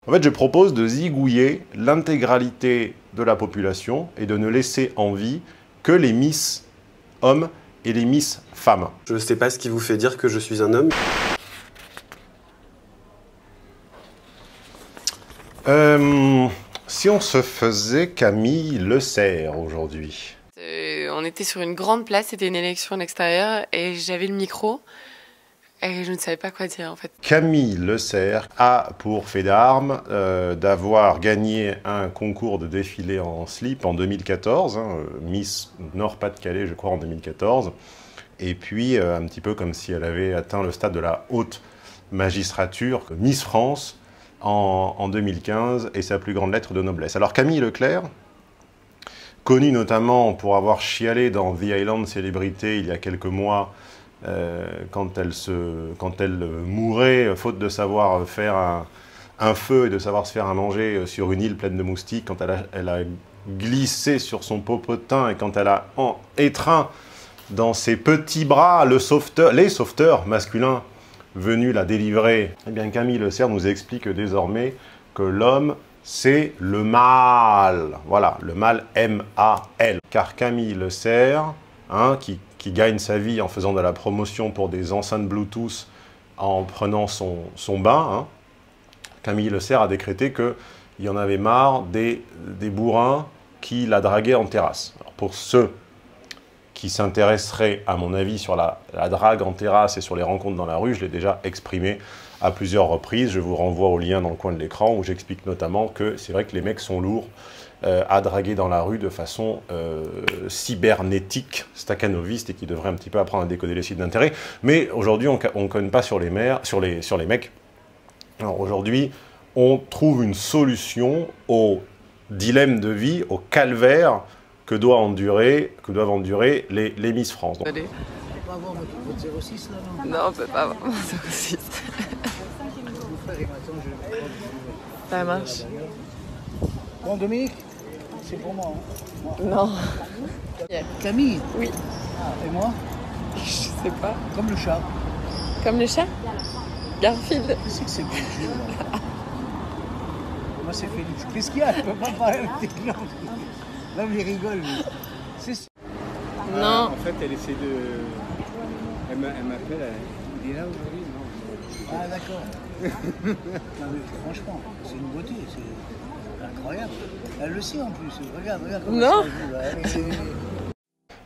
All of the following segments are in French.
En fait, je propose de zigouiller l'intégralité de la population et de ne laisser en vie que les Miss hommes et les Miss femmes. Je ne sais pas ce qui vous fait dire que je suis un homme. Si on se faisait Camille Le Cerf aujourd'hui? On était sur une grande place, c'était une élection à l'extérieur et j'avais le micro et je ne savais pas quoi dire en fait. Camille Le Cerf a pour fait d'armes d'avoir gagné un concours de défilé en slip en 2014, Miss Nord-Pas-de-Calais je crois en 2014, et puis un petit peu comme si elle avait atteint le stade de la haute magistrature, Miss France en 2015 et sa plus grande lettre de noblesse. Alors Camille Leclerc, connue notamment pour avoir chialé dans The Island Célébrité il y a quelques mois, quand elle mourait, faute de savoir faire un feu et de savoir se faire à manger sur une île pleine de moustiques, quand elle a glissé sur son popotin et quand elle a étreint dans ses petits bras les sauveteurs masculins venus la délivrer, eh bien Camille Le Cerf nous explique désormais que l'homme, c'est le mal. Voilà, le mal M-A-L. Car Camille Le Cerf, qui gagne sa vie en faisant de la promotion pour des enceintes Bluetooth en prenant son bain, Camille Le Cerf a décrété qu'il y en avait marre des bourrins qui la draguaient en terrasse. Alors pour ceux qui s'intéresseraient, à mon avis, sur la drague en terrasse et sur les rencontres dans la rue, je l'ai déjà exprimé à plusieurs reprises. Je vous renvoie au lien dans le coin de l'écran où j'explique notamment que c'est vrai que les mecs sont lourds à draguer dans la rue de façon cybernétique, staccanoviste, et qui devraient un petit peu apprendre à décoder les sites d'intérêt. Mais aujourd'hui, on ne conne pas sur les mecs. Alors aujourd'hui, on trouve une solution au dilemme de vie, au calvaire que doivent endurer les Miss France. Allez. On peut avoir votre 06 là, non? Non, on peut pas avoir 06. Ça marche. Bon, Dominique, c'est pour moi. Non. Camille? Oui. Et moi? Je sais pas. Comme le chat. Comme le chat? Garfield. Qu'est-ce que c'est que ce jeu, là? Moi, c'est Félix. Qu'est-ce qu'il y a? Je peux pas parler avec tes clients. Là, il rigole. C'est... Non. En fait, elle essaie de... Elle m'appelle, il est là aujourd'hui? Non. Ah, d'accord. Non, mais franchement, c'est une beauté, c'est incroyable. Elle le sait en plus. Regarde comment Non. ça joue, là.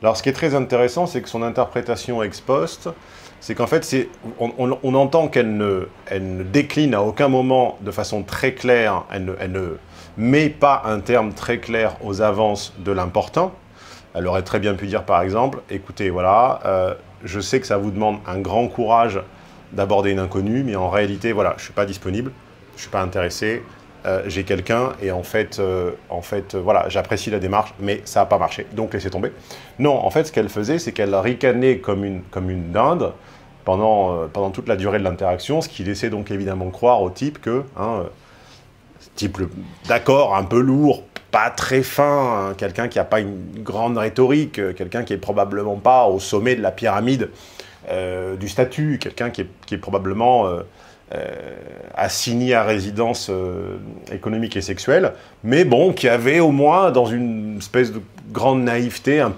Alors, ce qui est très intéressant, c'est que son interprétation ex post, c'est qu'en fait, on entend qu'elle ne décline à aucun moment de façon très claire, elle ne met pas un terme très clair aux avances de l'important. Elle aurait très bien pu dire, par exemple, écoutez, voilà, je sais que ça vous demande un grand courage d'aborder une inconnue, mais en réalité, voilà, je ne suis pas disponible, je ne suis pas intéressé, j'ai quelqu'un, et en fait, voilà, j'apprécie la démarche, mais ça n'a pas marché, donc laissez tomber. Non, en fait, ce qu'elle faisait, c'est qu'elle ricanait comme une dinde pendant toute la durée de l'interaction, ce qui laissait donc évidemment croire au type que, type d'accord, un peu lourd, pas très fin, quelqu'un qui n'a pas une grande rhétorique, quelqu'un qui est probablement pas au sommet de la pyramide du statut, quelqu'un qui est probablement assigné à résidence économique et sexuelle, mais bon, qui avait au moins, dans une espèce de grande naïveté, un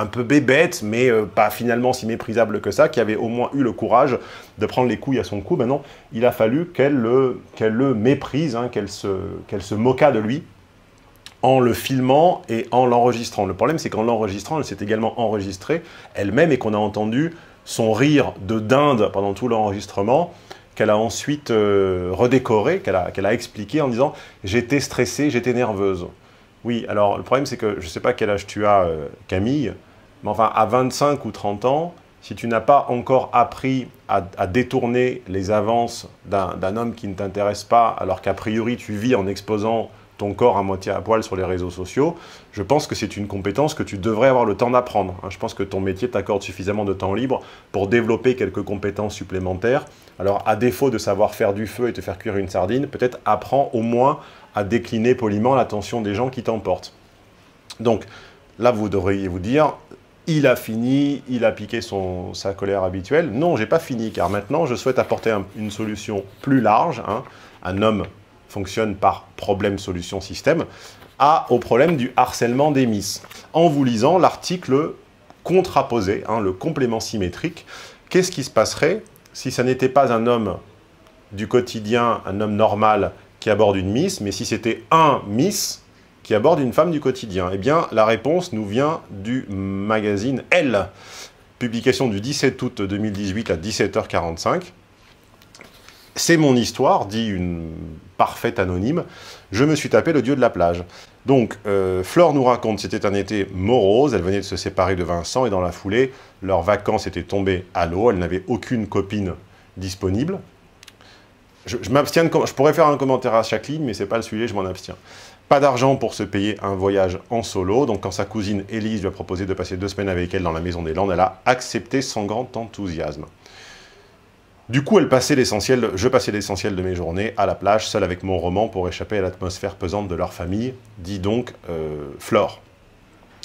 peu bébête, mais pas finalement si méprisable que ça, qui avait au moins eu le courage de prendre les couilles à son cou. Maintenant, il a fallu qu'elle le méprise, qu'elle se moqua de lui, en le filmant et en l'enregistrant. Le problème, c'est qu'en l'enregistrant, elle s'est également enregistrée elle-même et qu'on a entendu son rire de dinde pendant tout l'enregistrement, qu'elle a ensuite redécoré, qu'elle a expliqué en disant « j'étais stressée, j'étais nerveuse ». Oui, alors le problème, c'est que je ne sais pas quel âge tu as, Camille, mais enfin, à 25 ou 30 ans, si tu n'as pas encore appris à détourner les avances d'un homme qui ne t'intéresse pas, alors qu'a priori, tu vis en exposant ton corps à moitié à poil sur les réseaux sociaux, je pense que c'est une compétence que tu devrais avoir le temps d'apprendre. Je pense que ton métier t'accorde suffisamment de temps libre pour développer quelques compétences supplémentaires. Alors, à défaut de savoir faire du feu et te faire cuire une sardine, peut-être apprends au moins à décliner poliment l'attention des gens qui t'emportent. Donc, là, vous devriez vous dire, il a fini, il a piqué sa colère habituelle. Non, j'ai pas fini, car maintenant, je souhaite apporter une solution plus large, un homme fonctionne par problème-solution-système, au problème du harcèlement des Miss. En vous lisant l'article contraposé, le complément symétrique, qu'est-ce qui se passerait si ça n'était pas un homme du quotidien, un homme normal qui aborde une Miss, mais si c'était un Miss qui aborde une femme du quotidien? Eh bien, la réponse nous vient du magazine Elle, publication du 17 août 2018 à 17h45. C'est mon histoire, dit une parfaite anonyme. Je me suis tapé le dieu de la plage. Donc, Flore nous raconte, c'était un été morose, elle venait de se séparer de Vincent et dans la foulée, leurs vacances étaient tombées à l'eau, elle n'avait aucune copine disponible. Je m'abstiens, je pourrais faire un commentaire à chaque ligne, mais ce n'est pas le sujet, je m'en abstiens. Pas d'argent pour se payer un voyage en solo, donc quand sa cousine Élise lui a proposé de passer 2 semaines avec elle dans la Maison des Landes, elle a accepté sans grand enthousiasme. Du coup, je passais l'essentiel de mes journées à la plage, seul avec mon roman pour échapper à l'atmosphère pesante de leur famille, dit donc Flore.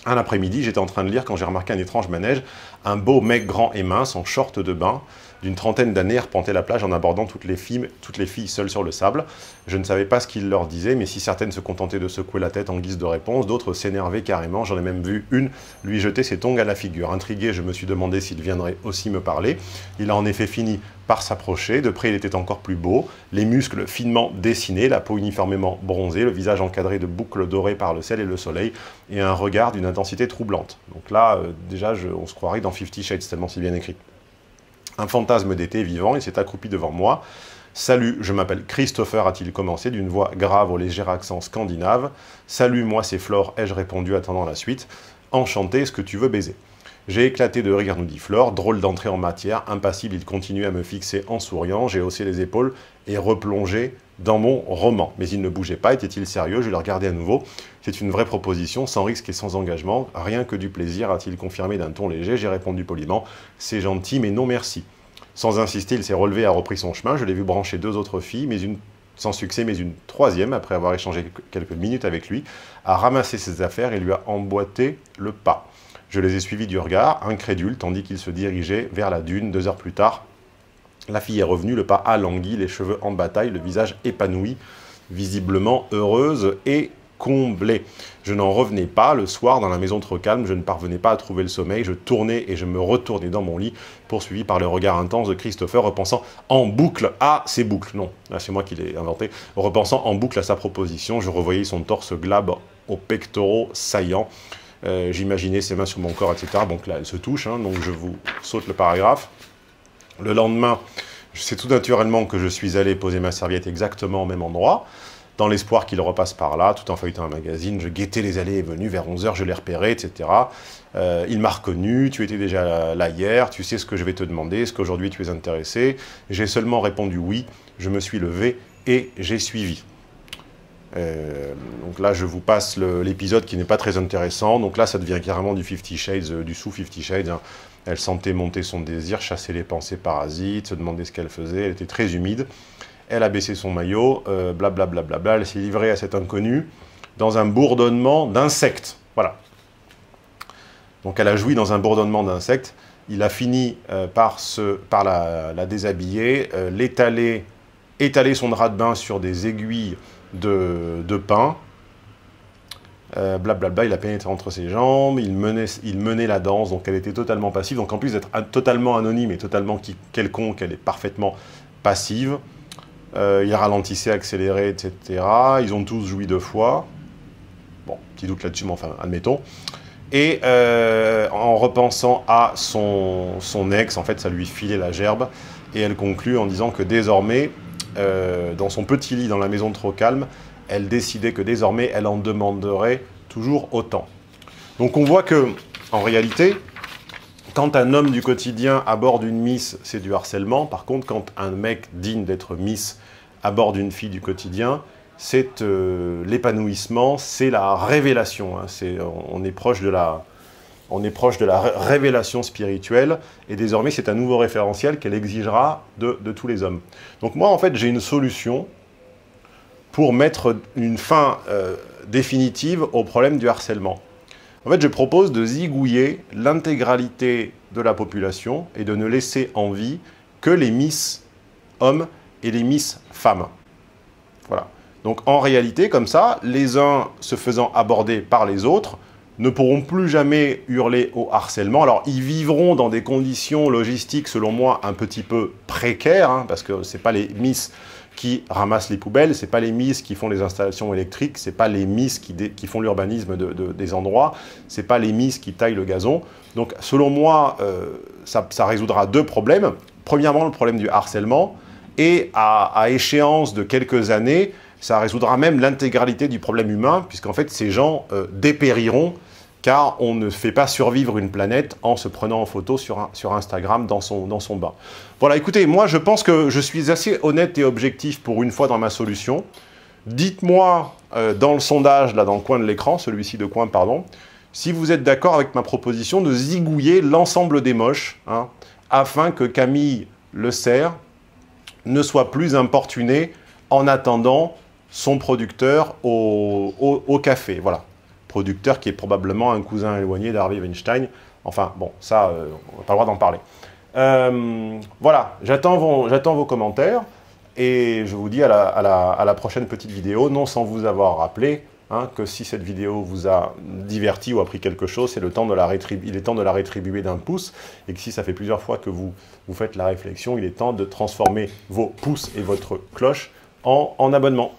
Un après-midi, j'étais en train de lire quand j'ai remarqué un étrange manège. Un beau mec grand et mince, en short de bain, d'une trentaine d'années, arpentait la plage en abordant toutes les filles seules sur le sable. Je ne savais pas ce qu'il leur disait, mais si certaines se contentaient de secouer la tête en guise de réponse, d'autres s'énervaient carrément. J'en ai même vu une lui jeter ses tongs à la figure. Intrigué, je me suis demandé s'il viendrait aussi me parler. Il a en effet fini par s'approcher. De près, il était encore plus beau. Les muscles finement dessinés, la peau uniformément bronzée, le visage encadré de boucles dorées par le sel et le soleil, et un regard d'une intensité troublante. Donc là, déjà, on se croirait dans 50 Shades, tellement c'est bien écrit. Un fantasme d'été vivant, il s'est accroupi devant moi. « Salut, je m'appelle Christopher », a-t-il commencé d'une voix grave au léger accent scandinave. « Salut, moi c'est Flore », ai-je répondu attendant la suite. « Enchanté, est-ce que tu veux baiser ?» J'ai éclaté de rire, nous dit Flore. Drôle d'entrée en matière. Impassible, il continuait à me fixer en souriant. J'ai haussé les épaules et replongé dans mon roman. Mais il ne bougeait pas. Était-il sérieux? Je le regardais à nouveau. C'est une vraie proposition, sans risque et sans engagement. Rien que du plaisir, a-t-il confirmé d'un ton léger. J'ai répondu poliment. C'est gentil, mais non merci. Sans insister, il s'est relevé et a repris son chemin. Je l'ai vu brancher 2 autres filles, sans succès, mais une troisième, après avoir échangé quelques minutes avec lui, a ramassé ses affaires et lui a emboîté le pas. Je les ai suivis du regard, incrédule, tandis qu'il se dirigeait vers la dune. 2 heures plus tard, la fille est revenue, le pas alangui, les cheveux en bataille, le visage épanoui, visiblement heureuse et comblée. Je n'en revenais pas. Le soir, dans la maison trop calme, je ne parvenais pas à trouver le sommeil. Je tournais et je me retournais dans mon lit, poursuivi par le regard intense de Christopher, repensant en boucle à ses boucles. Non, là c'est moi qui l'ai inventé. Repensant en boucle à sa proposition, je revoyais son torse glabre aux pectoraux saillants. J'imaginais ses mains sur mon corps, etc. Donc là, elle se touche, donc je vous saute le paragraphe. Le lendemain, je sais tout naturellement que je suis allé poser ma serviette exactement au même endroit, dans l'espoir qu'il repasse par là, tout en feuilletant un magazine. Je guettais les allées et venues, vers 11 h, je l'ai repéré, etc. Il m'a reconnu, tu étais déjà là hier, tu sais ce que je vais te demander, est-ce qu'aujourd'hui tu es intéressé? J'ai seulement répondu oui, je me suis levé et j'ai suivi. Donc là, je vous passe l'épisode qui n'est pas très intéressant. Donc là, ça devient carrément du 50 Shades, du sous-50 Shades. Elle sentait monter son désir, chasser les pensées parasites, se demander ce qu'elle faisait. Elle était très humide. Elle a baissé son maillot, blablabla. Elle s'est livrée à cet inconnu dans un bourdonnement d'insectes. Voilà. Donc elle a joui dans un bourdonnement d'insectes. Il a fini par la déshabiller, étaler son drap de bain sur des aiguilles de pain, blablabla, il a pénétré entre ses jambes, il menait la danse, donc elle était totalement passive, donc en plus d'être totalement anonyme et totalement quelconque, elle est parfaitement passive, il ralentissait, accélérait, etc., ils ont tous joui 2 fois, bon, petit doute là-dessus, mais enfin, admettons, et en repensant à son ex, en fait, ça lui filait la gerbe, et elle conclut en disant que désormais, dans son petit lit dans la maison trop calme, elle décidait que désormais, elle en demanderait toujours autant. Donc on voit que, en réalité, quand un homme du quotidien aborde une Miss, c'est du harcèlement. Par contre, quand un mec digne d'être Miss aborde une fille du quotidien, c'est l'épanouissement, c'est la révélation. On est proche de la révélation spirituelle, et désormais, c'est un nouveau référentiel qu'elle exigera de tous les hommes. Donc moi, en fait, j'ai une solution pour mettre une fin définitive au problème du harcèlement. En fait, je propose de zigouiller l'intégralité de la population et de ne laisser en vie que les Miss hommes et les Miss femmes. Voilà. Donc en réalité, comme ça, les uns se faisant aborder par les autres ne pourront plus jamais hurler au harcèlement. Alors ils vivront dans des conditions logistiques, selon moi, un petit peu précaires, hein, parce que ce n'est pas les Miss qui ramassent les poubelles, ce n'est pas les Miss qui font les installations électriques, ce n'est pas les Miss qui font l'urbanisme des endroits, ce n'est pas les Miss qui taillent le gazon. Donc selon moi, ça résoudra deux problèmes. Premièrement, le problème du harcèlement, et à échéance de quelques années, ça résoudra même l'intégralité du problème humain, puisqu'en fait ces gens dépériront, car on ne fait pas survivre une planète en se prenant en photo sur Instagram dans son bain. Voilà, écoutez, moi je pense que je suis assez honnête et objectif pour une fois dans ma solution. Dites-moi dans le sondage, là dans le coin de l'écran, celui-ci de coin, pardon, si vous êtes d'accord avec ma proposition de zigouiller l'ensemble des moches, hein, afin que Camille Le Cerf ne soit plus importuné en attendant son producteur au café. Voilà. Producteur qui est probablement un cousin éloigné d'Harvey Weinstein. Enfin, bon, ça, on n'a pas le droit d'en parler. Voilà, j'attends vos commentaires et je vous dis à la prochaine petite vidéo, non sans vous avoir rappelé hein, que si cette vidéo vous a diverti ou appris quelque chose, il est temps de la rétribuer d'un pouce, et que si ça fait plusieurs fois que vous faites la réflexion, il est temps de transformer vos pouces et votre cloche en abonnement.